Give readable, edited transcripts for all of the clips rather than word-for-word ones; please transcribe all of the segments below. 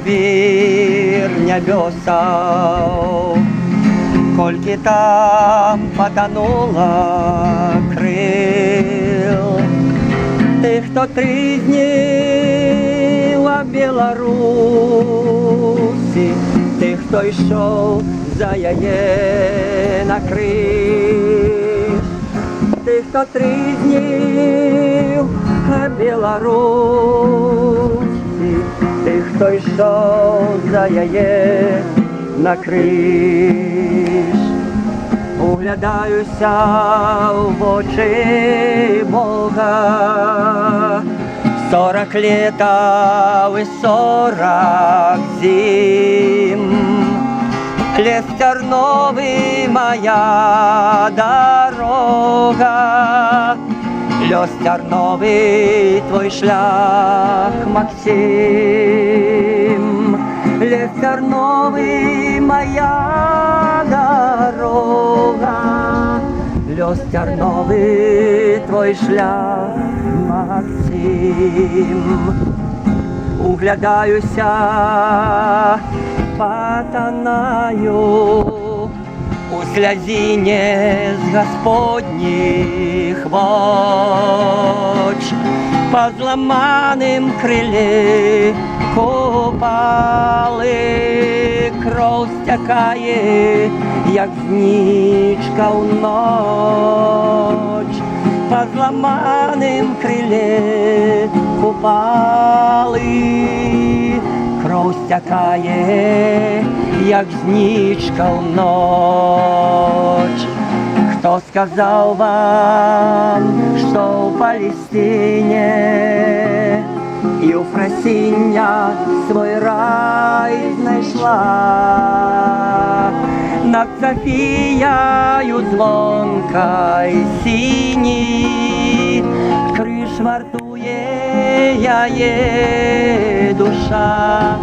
вир небесов, кольки там потонула крил тих, хто трізнила Білорусі, тих, хто йшов за яє на криш, тих, хто трізнив Білорусі, тих, хто йшов за яє на криш. Углядаюся в очі Бога, 40 летов и 40 зим. Лес терновый моя дорога, лес терновый твой шлях, Максим. Лес терновый моя дорога, лес терновый твой шлях, Максим. Углядаюся, потонаю у слязине з Господніх воч, по зламаним крилі купали, кров стякає, як знічка у ноч, по зламаним крилі купали, кров стякає, як знічка у ноч. Хто сказав вам, що в Палестині і у Фросіння свой рай знайшла? Над Софією дзвонка й синій криш вартує яє душа.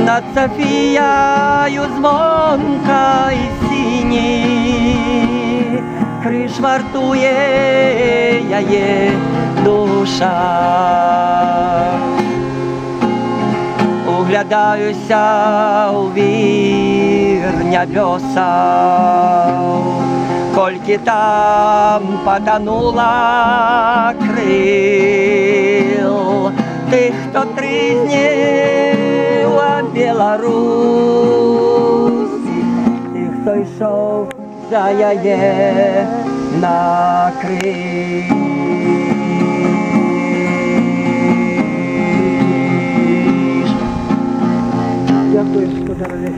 Над Софією дзвонка й синій криш вартує яє душа. Углядаюся у вир небесов, кольки там потонула крил тих, хто трізнила Білорусі, тих, хто йшов за яє на криш. Дякую, що дорогі.